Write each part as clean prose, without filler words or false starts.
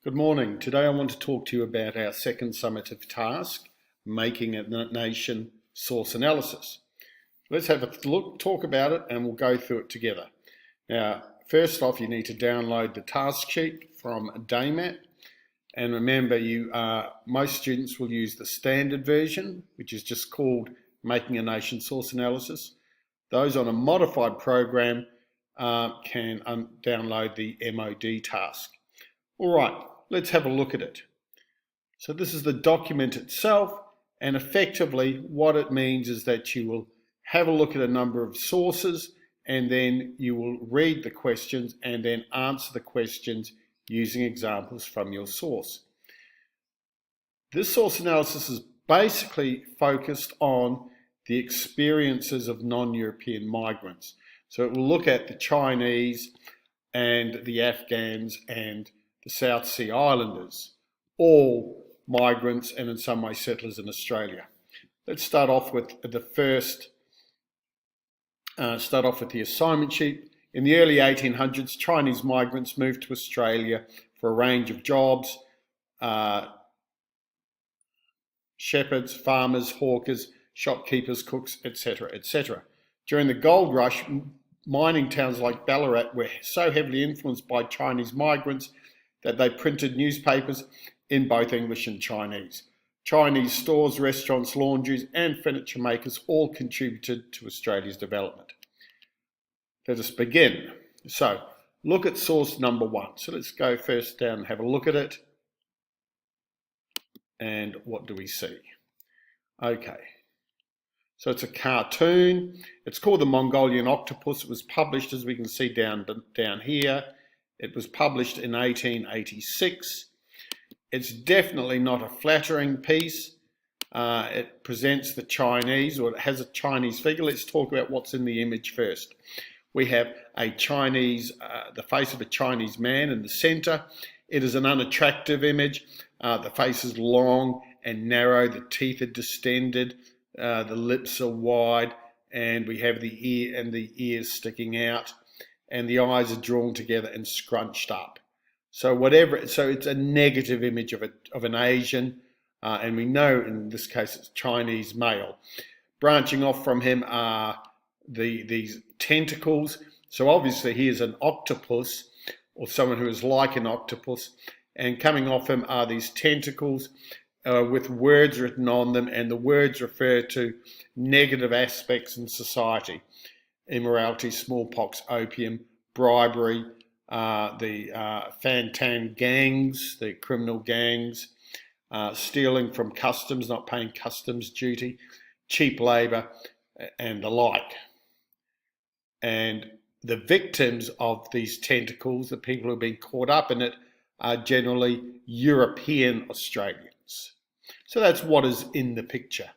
Good morning. Today I want to talk to you about our second summative task, making a nation source analysis. Let's have a talk about it and we'll go through it together. Now, first off, you need to download the task sheet from DAMAT. And remember, most students will use the standard version, which is just called Making a Nation Source Analysis. Those on a modified program can download the MOD task. All right, let's have a look at it. So this is the document itself, and effectively what it means is that you will have a look at a number of sources, and then you will read the questions and then answer the questions using examples from your source. This source analysis is basically focused on the experiences of non-European migrants. So it will look at the Chinese and the Afghans and the South Sea Islanders, all migrants and in some way settlers in Australia. Let's start off with the assignment sheet. In the early 1800s, Chinese migrants moved to Australia for a range of jobs: shepherds, farmers, hawkers, shopkeepers, cooks, etc., etc. During the gold rush, mining towns like Ballarat were so heavily influenced by Chinese migrants that they printed newspapers in both English and Chinese. Chinese stores, restaurants, laundries, and furniture makers all contributed to Australia's development. Let us begin. So, look at source number one. So let's go first down and have a look at it. And what do we see? Okay. So it's a cartoon. It's called The Mongolian Octopus. It was published, as we can see down here. It was published in 1886. It's definitely not a flattering piece. It presents the Chinese, or it has a Chinese figure. Let's talk about what's in the image first. We have a Chinese, the face of a Chinese man in the center. It is an unattractive image. The face is long and narrow. The teeth are distended. The lips are wide, and we have the ear and the ears sticking out, and the eyes are drawn together and scrunched up. So it's a negative image of an Asian, and we know in this case it's Chinese male. Branching off from him are these tentacles. So obviously he is an octopus, or someone who is like an octopus, and coming off him are these tentacles with words written on them, and the words refer to negative aspects in society: immorality, smallpox, opium, bribery, the Fantan gangs, the criminal gangs, stealing from customs, not paying customs duty, cheap labour, and the like. And the victims of these tentacles, the people who have been caught up in it, are generally European Australians. So that's what is in the picture.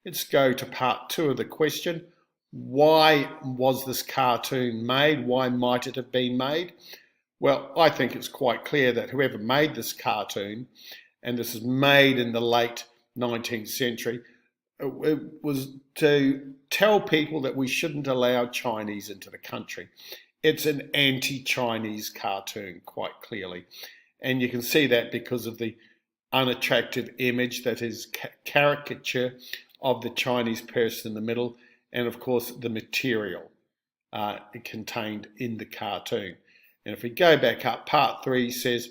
Let's go to part two of the question. Why was this cartoon made? Why might it have been made? Well, I think it's quite clear that whoever made this cartoon, and this is made in the late 19th century, it was to tell people that we shouldn't allow Chinese into the country. It's an anti-Chinese cartoon, quite clearly. And you can see that because of the unattractive image that is caricature of the Chinese person in the middle, and of course the material contained in the cartoon. And if we go back up, part three says,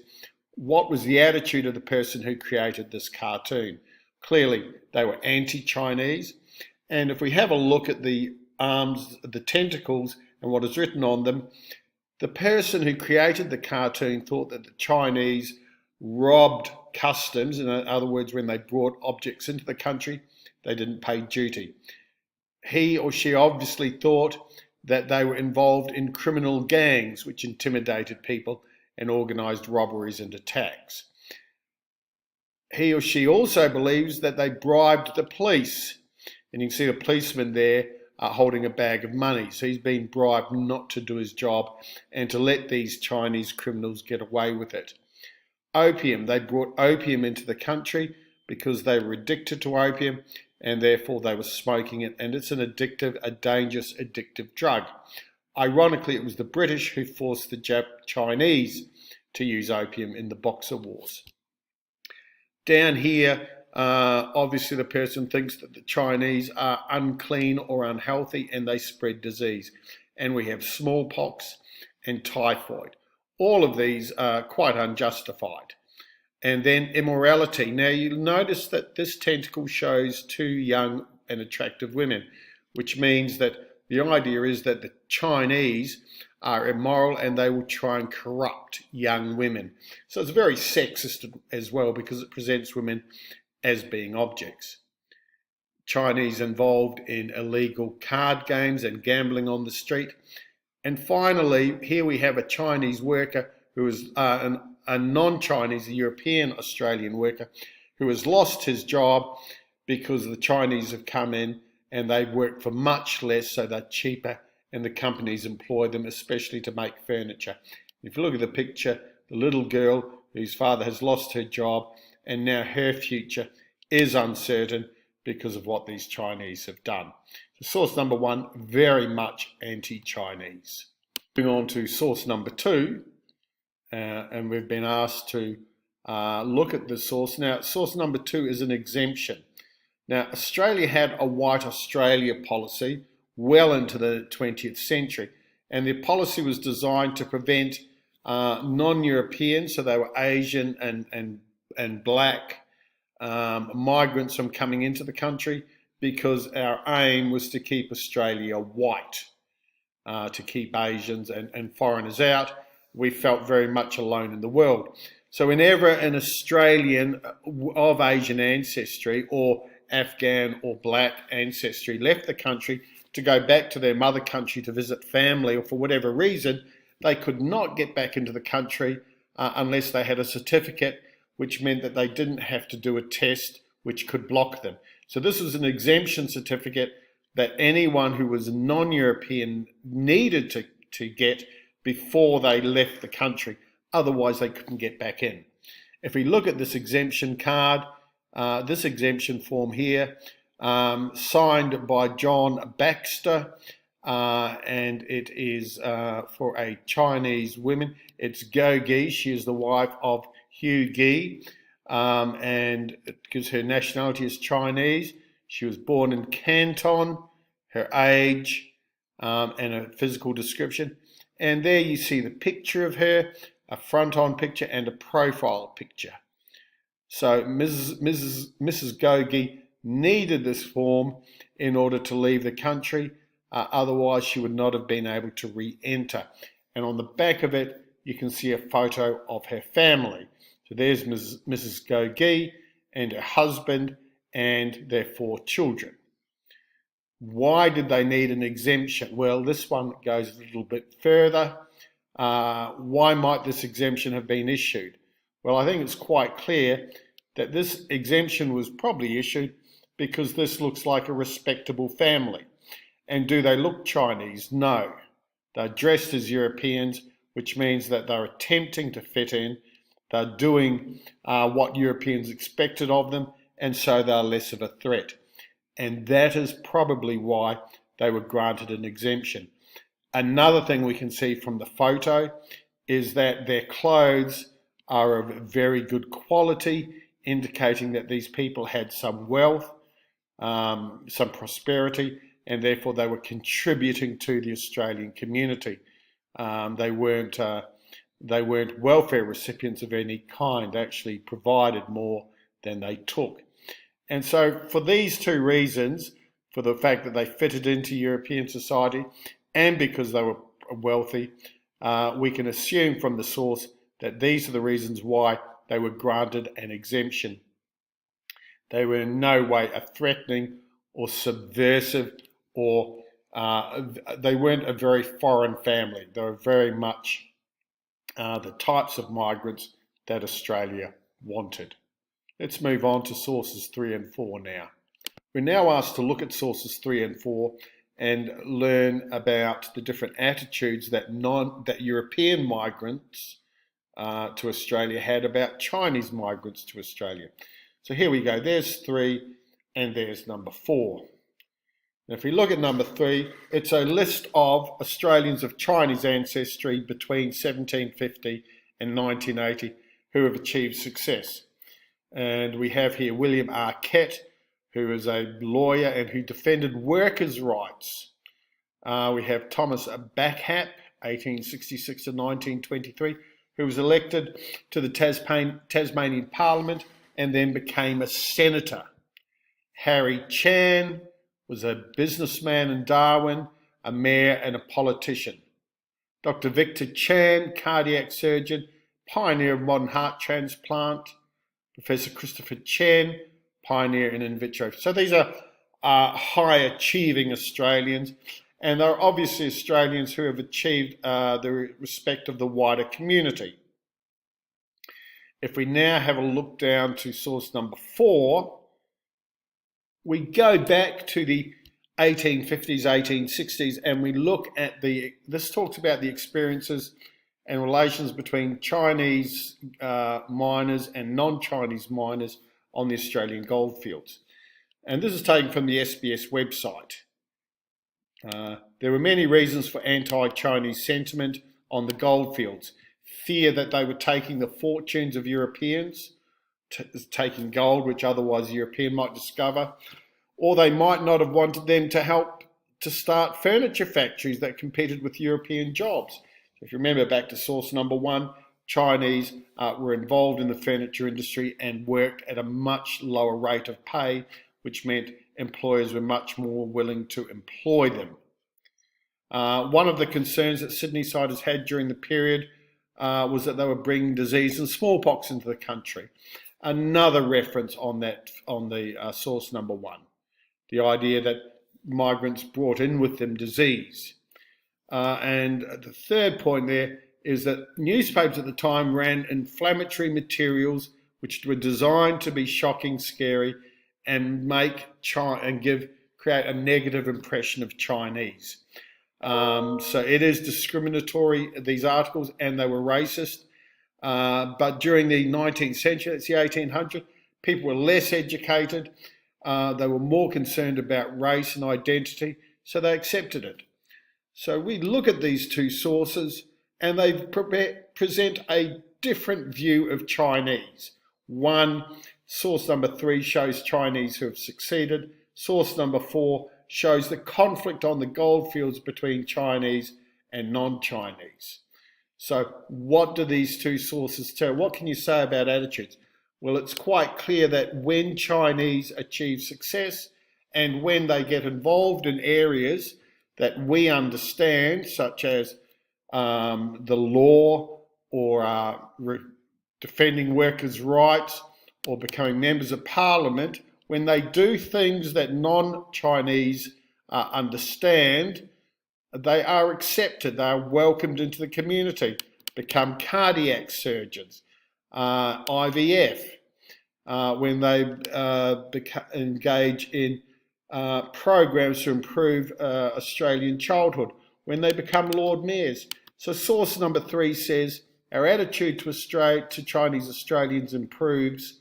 what was the attitude of the person who created this cartoon? Clearly they were anti-Chinese. And if we have a look at the arms, the tentacles, and what is written on them, the person who created the cartoon thought that the Chinese robbed customs. In other words, when they brought objects into the country, they didn't pay duty. He or she obviously thought that they were involved in criminal gangs which intimidated people and organised robberies and attacks. He or she also believes that they bribed the police. And you can see the policeman there holding a bag of money. So he's been bribed not to do his job and to let these Chinese criminals get away with it. Opium, they brought opium into the country because they were addicted to opium, and therefore they were smoking it, and it's an addictive, a dangerous addictive drug. Ironically, it was the British who forced the Chinese to use opium in the Boxer Wars. Down here, obviously the person thinks that the Chinese are unclean or unhealthy and they spread disease. And we have smallpox and typhoid. All of these are quite unjustified. And then immorality. Now you'll notice that this tentacle shows two young and attractive women, which means that the idea is that the Chinese are immoral and they will try and corrupt young women. So it's very sexist as well because it presents women as being objects. Chinese involved in illegal card games and gambling on the street. And finally, here we have a Chinese worker who is a non-Chinese, a European Australian worker who has lost his job because the Chinese have come in and they work for much less, so they're cheaper, and the companies employ them, especially to make furniture. If you look at the picture, the little girl whose father has lost her job and now her future is uncertain because of what these Chinese have done. So source number one, very much anti-Chinese. Moving on to source number two, and we've been asked to look at the source. Now, source number two is an exemption. Now, Australia had a White Australia policy well into the 20th century, and the policy was designed to prevent non-Europeans, so they were Asian and black migrants from coming into the country, because our aim was to keep Australia white, to keep Asians and foreigners out. We felt very much alone in the world. So whenever an Australian of Asian ancestry or Afghan or black ancestry left the country to go back to their mother country to visit family or for whatever reason, they could not get back into the country unless they had a certificate, which meant that they didn't have to do a test which could block them. So this was an exemption certificate that anyone who was non-European needed to get before they left the country. Otherwise, they couldn't get back in. If we look at this exemption card, this exemption form here, signed by John Baxter, and it is for a Chinese woman. It's Go Gi. She is the wife of Hugh Gi, and because her nationality is Chinese. She was born in Canton, her age, and a physical description. And there you see the picture of her, a front-on picture and a profile picture. So Mrs. Go Gi needed this form in order to leave the country, otherwise she would not have been able to re-enter. And on the back of it, you can see a photo of her family. So there's Mrs. Go Gi and her husband and their 4 children. Why did they need an exemption? Well, this one goes a little bit further. Why might this exemption have been issued? Well, I think it's quite clear that this exemption was probably issued because this looks like a respectable family. And do they look Chinese? No. They're dressed as Europeans, which means that they're attempting to fit in. They're doing what Europeans expected of them, and so they're less of a threat. And that is probably why they were granted an exemption. Another thing we can see from the photo is that their clothes are of very good quality, indicating that these people had some wealth, some prosperity, and therefore they were contributing to the Australian community. They weren't welfare recipients of any kind. They actually provided more than they took. And so for these two reasons, for the fact that they fitted into European society and because they were wealthy, we can assume from the source that these are the reasons why they were granted an exemption. They were in no way a threatening or subversive, or they weren't a very foreign family. They were very much the types of migrants that Australia wanted. Let's move on to sources 3 and 4 now. We're now asked to look at sources 3 and 4 and learn about the different attitudes that European migrants to Australia had about Chinese migrants to Australia. So here we go. There's 3 and there's number 4. Now, if we look at number 3, it's a list of Australians of Chinese ancestry between 1750 and 1980 who have achieved success. And we have here William Arquette, who is a lawyer and who defended workers' rights. We have Thomas Backup, 1866 to 1923, who was elected to the Tasmanian Parliament and then became a senator. Harry Chan was a businessman in Darwin, a mayor and a politician. Dr. Victor Chan, cardiac surgeon, pioneer of modern heart transplant. Professor Christopher Chen, pioneer in vitro. So these are high achieving Australians, and they're obviously Australians who have achieved the respect of the wider community. If we now have a look down to source number 4, we go back to the 1850s, 1860s, and we look at this talks about the experiences and relations between Chinese miners and non-Chinese miners on the Australian goldfields. And this is taken from the SBS website. There were many reasons for anti-Chinese sentiment on the goldfields. Fear that they were taking the fortunes of Europeans, taking gold which otherwise European might discover, or they might not have wanted them to help to start furniture factories that competed with European jobs. If you remember back to source number 1, Chinese were involved in the furniture industry and worked at a much lower rate of pay, which meant employers were much more willing to employ them. One of the concerns that Sydneysiders had during the period was that they were bringing disease and smallpox into the country. Another reference on the source number 1, the idea that migrants brought in with them disease. And the third point there is that newspapers at the time ran inflammatory materials which were designed to be shocking, scary, and create a negative impression of Chinese. So it is discriminatory, these articles, and they were racist. But during the 19th century, that's the 1800s, people were less educated. They were more concerned about race and identity, so they accepted it. So we look at these two sources and they present a different view of Chinese. One, source number 3 shows Chinese who have succeeded. Source number 4 shows the conflict on the goldfields between Chinese and non-Chinese. So what do these two sources tell? What can you say about attitudes? Well, it's quite clear that when Chinese achieve success and when they get involved in areas that we understand, such as the law or defending workers' rights or becoming members of parliament, when they do things that non-Chinese understand, they are accepted, they are welcomed into the community, become cardiac surgeons, IVF, when they engage in programs to improve Australian childhood, when they become Lord Mayors. So source number 3 says our attitude to Chinese Australians improves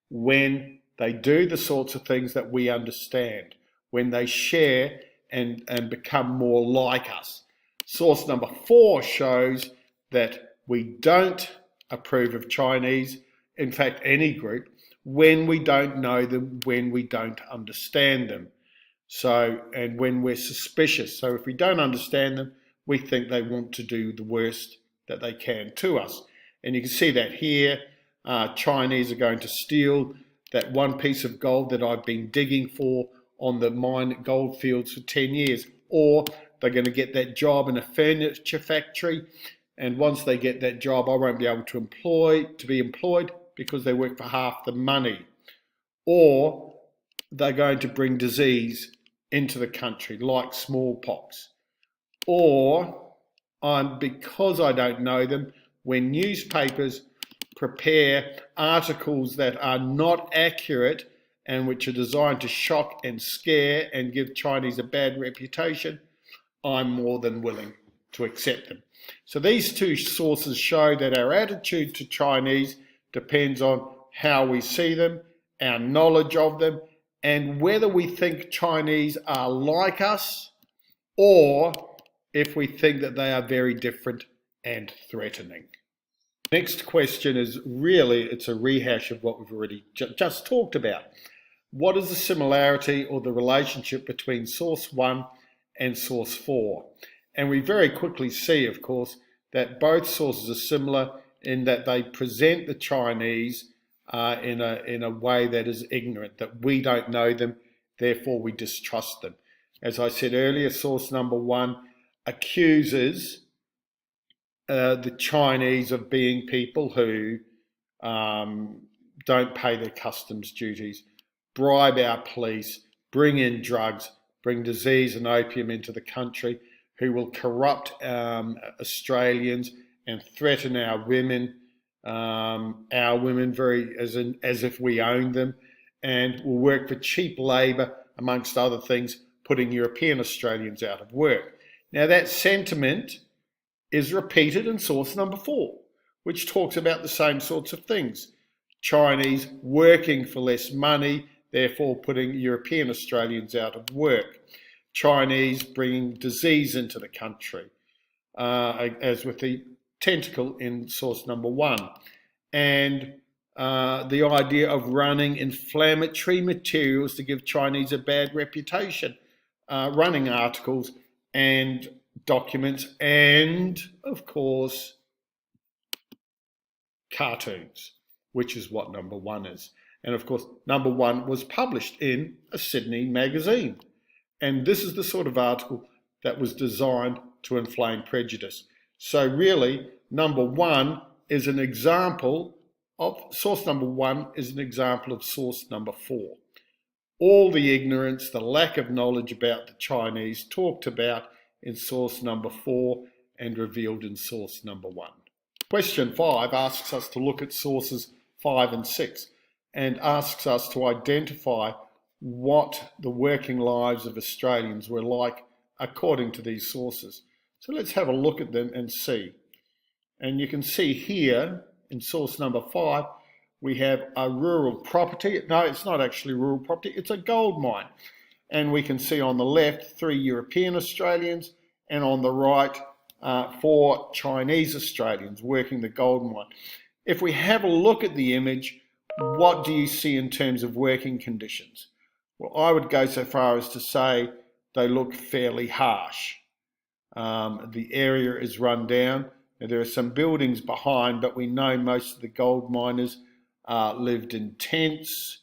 when they do the sorts of things that we understand, when they share and become more like us. Source number 4 shows that we don't approve of Chinese, in fact any group, when we don't know them, when we don't understand them. So, and when we're suspicious. So if we don't understand them, we think they want to do the worst that they can to us. And you can see that here, Chinese are going to steal that one piece of gold that I've been digging for on the mine gold fields for 10 years. Or they're going to get that job in a furniture factory. And once they get that job, I won't be able to be employed because they work for half the money. Or they're going to bring disease into the country, like smallpox. Or, because I don't know them, when newspapers prepare articles that are not accurate and which are designed to shock and scare and give Chinese a bad reputation, I'm more than willing to accept them. So these two sources show that our attitude to Chinese depends on how we see them, our knowledge of them, and whether we think Chinese are like us or if we think that they are very different and threatening. Next question is really, it's a rehash of what we've already just talked about. What is the similarity or the relationship between source 1 and source 4? And we very quickly see, of course, that both sources are similar in that they present the Chinese in a way that is ignorant, that we don't know them, therefore we distrust them. As I said earlier, source number 1 accuses the Chinese of being people who don't pay their customs duties, bribe our police, bring in drugs, bring disease and opium into the country, who will corrupt Australians and threaten our women very as if we own them, and will work for cheap labour, amongst other things, putting European Australians out of work. Now that sentiment is repeated in source number 4, which talks about the same sorts of things. Chinese working for less money, therefore putting European Australians out of work. Chinese bringing disease into the country, as with the tentacle in source number 1. And the idea of running inflammatory materials to give Chinese a bad reputation, running articles and documents and, of course, cartoons, which is what number 1 is. And of course, number 1 was published in a Sydney magazine. And this is the sort of article that was designed to inflame prejudice. So really, number 1 is an example of, source number 1 is an example of source number 4. All the ignorance, the lack of knowledge about the Chinese talked about in source number 4 and revealed in source number 1. Question 5 asks us to look at sources 5 and 6 and asks us to identify what the working lives of Australians were like according to these sources. So let's have a look at them and see. And you can see here in source number 5, we have a rural property. No, it's not actually rural property, it's a gold mine. And we can see on the left 3 European Australians, and on the right 4 Chinese Australians working the gold mine. If we have a look at the image, what do you see in terms of working conditions? Well, I would go so far as to say they look fairly harsh. The area is run down. Now, there are some buildings behind, but we know most of the gold miners lived in tents.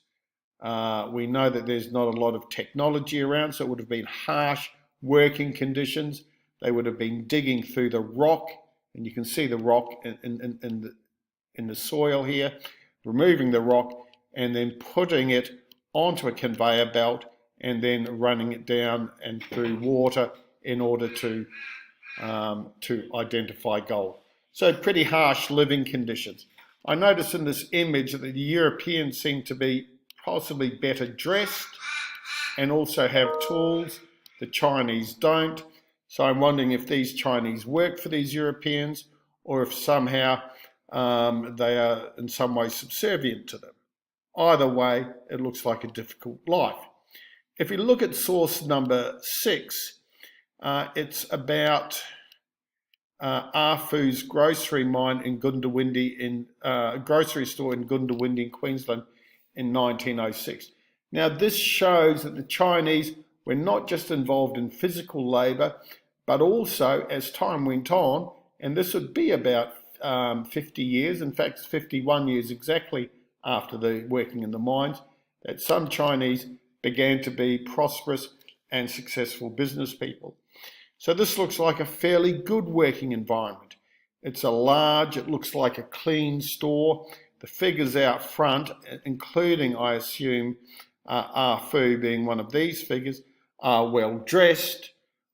We know that there's not a lot of technology around, so it would have been harsh working conditions. They would have been digging through the rock, and you can see the rock in the soil here, removing the rock and then putting it onto a conveyor belt and then running it down and through water in order to identify gold. So pretty harsh living conditions. I notice in this image that the Europeans seem to be possibly better dressed and also have tools. The Chinese don't. So I'm wondering if these Chinese work for these Europeans or if somehow they are in some way subservient to them. Either way, it looks like a difficult life. If we look at source number 6, it's about Arfu's grocery mine in Goondiwindi, grocery store in Goondiwindi in Queensland in 1906. Now this shows that the Chinese were not just involved in physical labour, but also as time went on, and this would be about 50 years, in fact 51 years exactly after the working in the mines, that some Chinese began to be prosperous and successful business people. So this looks like a fairly good working environment. It's a large, it looks like a clean store. The figures out front, including, I assume, Arfu being one of these figures, are well dressed.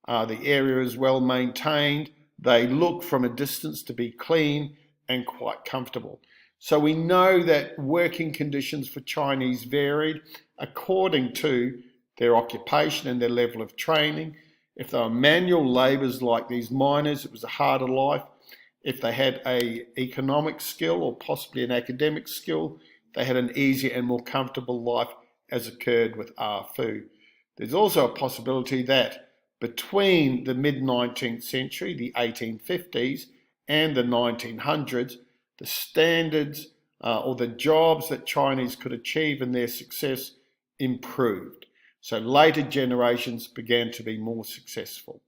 The area is well maintained. They look from a distance to be clean and quite comfortable. So we know that working conditions for Chinese varied according to their occupation and their level of training. If they were manual labourers like these miners, it was a harder life. If they had an economic skill or possibly an academic skill, they had an easier and more comfortable life, as occurred with Arfu. There's also a possibility that between the mid-19th century, the 1850s, and the 1900s, the standards or the jobs that Chinese could achieve and their success improved. So later generations began to be more successful.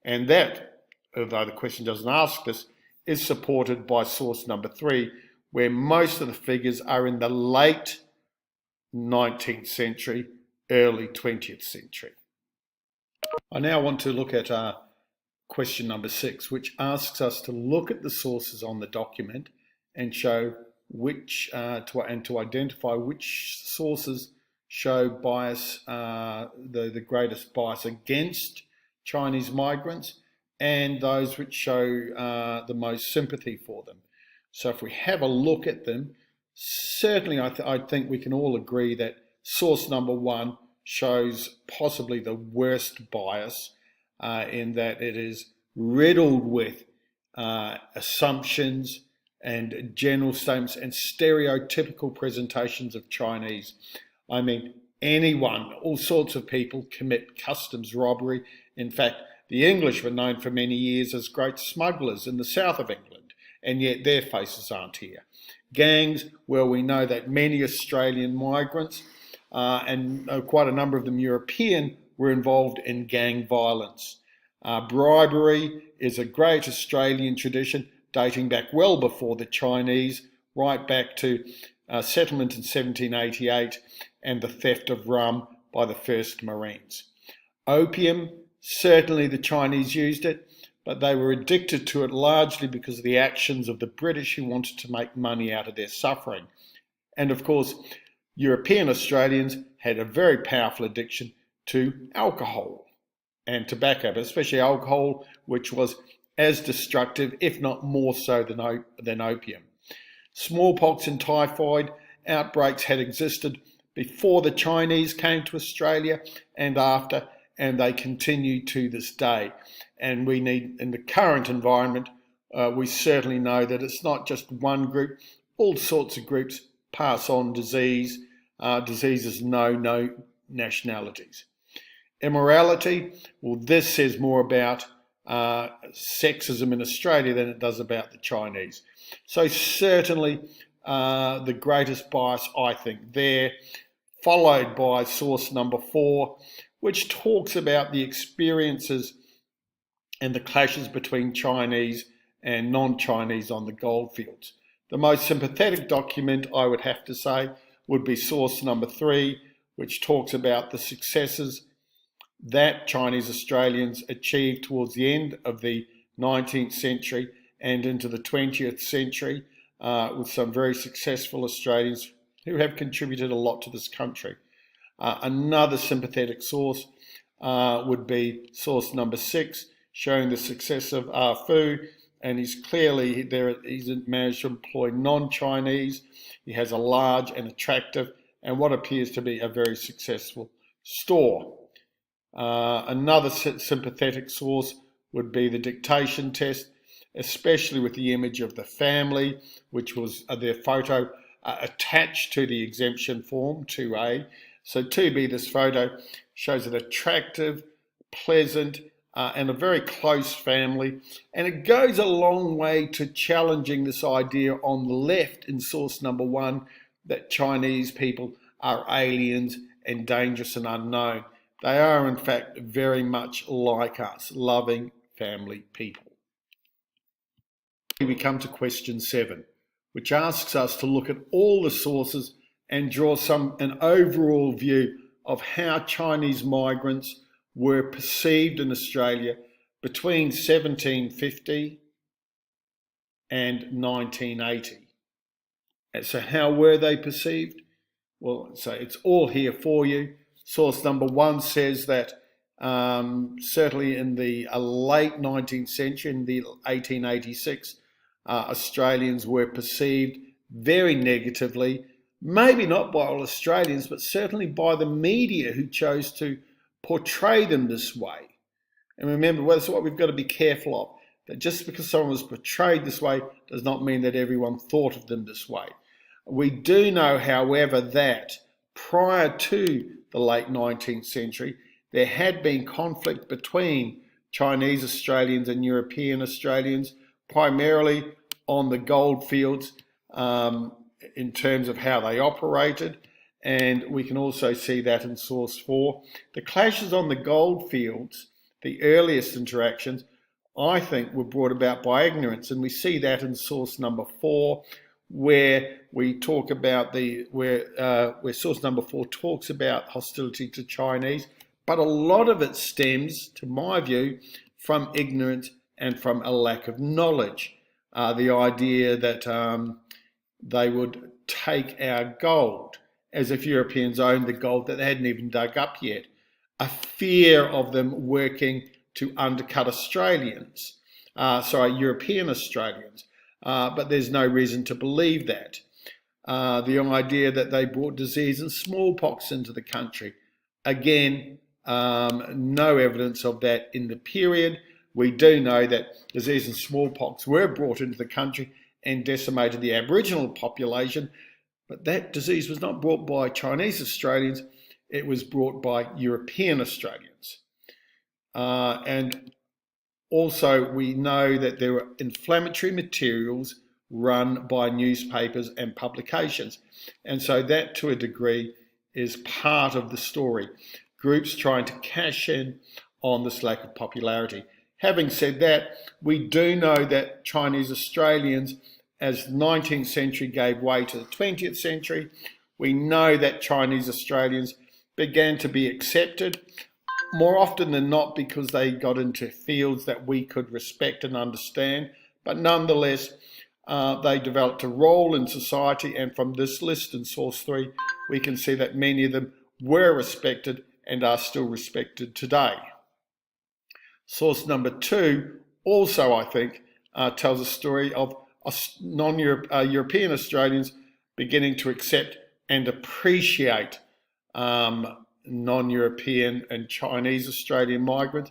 And that, although the question doesn't ask this, is supported by source number 3, where most of the figures are in the late 19th century, early 20th century. I now want to look at question number 6, which asks us to look at the sources on the document and show which, to identify which sources show bias, the greatest bias against Chinese migrants, and those which show the most sympathy for them. So if we have a look at them, certainly I think we can all agree that source number 1 shows possibly the worst bias in that it is riddled with assumptions and general statements and stereotypical presentations of Chinese. I mean, anyone, all sorts of people commit customs robbery. In fact, the English were known for many years as great smugglers in the south of England, and yet their faces aren't here. Gangs, well, we know that many Australian migrants, and quite a number of them European, were involved in gang violence. Bribery is a great Australian tradition dating back well before the Chinese, right back to settlement in 1788 and the theft of rum by the first Marines. Opium, certainly the Chinese used it, but they were addicted to it largely because of the actions of the British who wanted to make money out of their suffering. And of course, European Australians had a very powerful addiction to alcohol and tobacco, but especially alcohol, which was as destructive, if not more so than opium. Smallpox and typhoid outbreaks had existed before the Chinese came to Australia and after, and they continue to this day. And we need, in the current environment, we certainly know that it's not just one group, all sorts of groups pass on disease. Diseases know no nationalities. Immorality, well, this says more about sexism in Australia than it does about the Chinese. So certainly the greatest bias, I think, there, followed by source number 4, which talks about the experiences and the clashes between Chinese and non-Chinese on the goldfields. The most sympathetic document, I would have to say, would be source number 3, which talks about the successes that Chinese Australians achieved towards the end of the 19th century and into the 20th century, with some very successful Australians who have contributed a lot to this country. Another sympathetic source would be source number 6, showing the success of Ah Fu, and he's managed to employ non-Chinese. He has a large and attractive and what appears to be a very successful store. Another sympathetic source would be the dictation test, especially with the image of the family, which was their photo attached to the exemption form 2A. So 2B, this photo shows an attractive, pleasant, and a very close family. And it goes a long way to challenging this idea on the left in source number 1 that Chinese people are aliens and dangerous and unknown. They are, in fact, very much like us, loving family people. We come to question 7, which asks us to look at all the sources and draw an overall view of how Chinese migrants were perceived in Australia between 1750 and 1980. And so how were they perceived? Well, so it's all here for you. Source number 1 says that certainly in the late 19th century, in the 1886, Australians were perceived very negatively, maybe not by all Australians, but certainly by the media who chose to portray them this way. And remember, well, that's what we've got to be careful of, that just because someone was portrayed this way does not mean that everyone thought of them this way. We do know, however, that prior to the late 19th century, there had been conflict between Chinese Australians and European Australians, primarily on the gold fields in terms of how they operated, and we can also see that in source 4. The clashes on the gold fields, the earliest interactions, I think were brought about by ignorance, and we see that in source number 4, where we talk about where source number 4 talks about hostility to Chinese, but a lot of it stems, to my view, from ignorance and from a lack of knowledge. The idea that they would take our gold, as if Europeans owned the gold that they hadn't even dug up yet. A fear of them working to undercut Australians, European Australians. But there's no reason to believe that. The idea that they brought disease and smallpox into the country. Again, no evidence of that in the period. We do know that disease and smallpox were brought into the country and decimated the Aboriginal population, but that disease was not brought by Chinese Australians, it was brought by European Australians. And also we know that there were inflammatory materials run by newspapers and publications. And so that, to a degree, is part of the story. Groups trying to cash in on this lack of popularity. Having said that, we do know that Chinese Australians, as the 19th century gave way to the 20th century, we know that Chinese Australians began to be accepted, more often than not because they got into fields that we could respect and understand, but nonetheless, they developed a role in society, and from this list in source 3, we can see that many of them were respected and are still respected today. Source number 2 also, I think, tells a story of European Australians beginning to accept and appreciate non-European and Chinese Australian migrants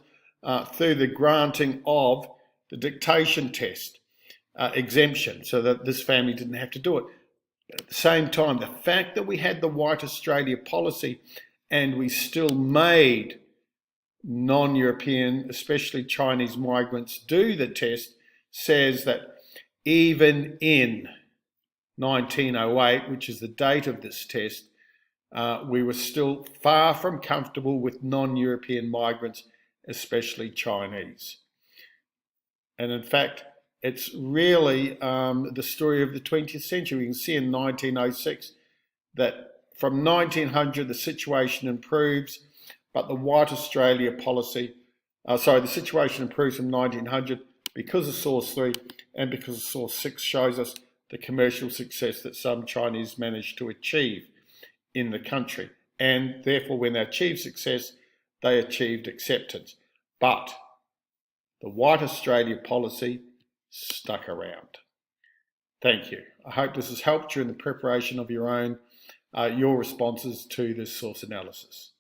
through the granting of the dictation test exemption, so that this family didn't have to do it. But at the same time, the fact that we had the White Australia policy and we still made non-European, especially Chinese migrants, do the test says that even in 1908, which is the date of this test, we were still far from comfortable with non-European migrants, especially Chinese. And in fact, it's really the story of the 20th century. We can see in 1906 that from 1900 the situation improves, but the White Australia policy, the situation improves from 1900 because of source 3 and because source 6 shows us the commercial success that some Chinese managed to achieve in the country. And therefore, when they achieved success, they achieved acceptance. But the White Australia policy stuck around. Thank you. I hope this has helped you in the preparation of your responses to this source analysis.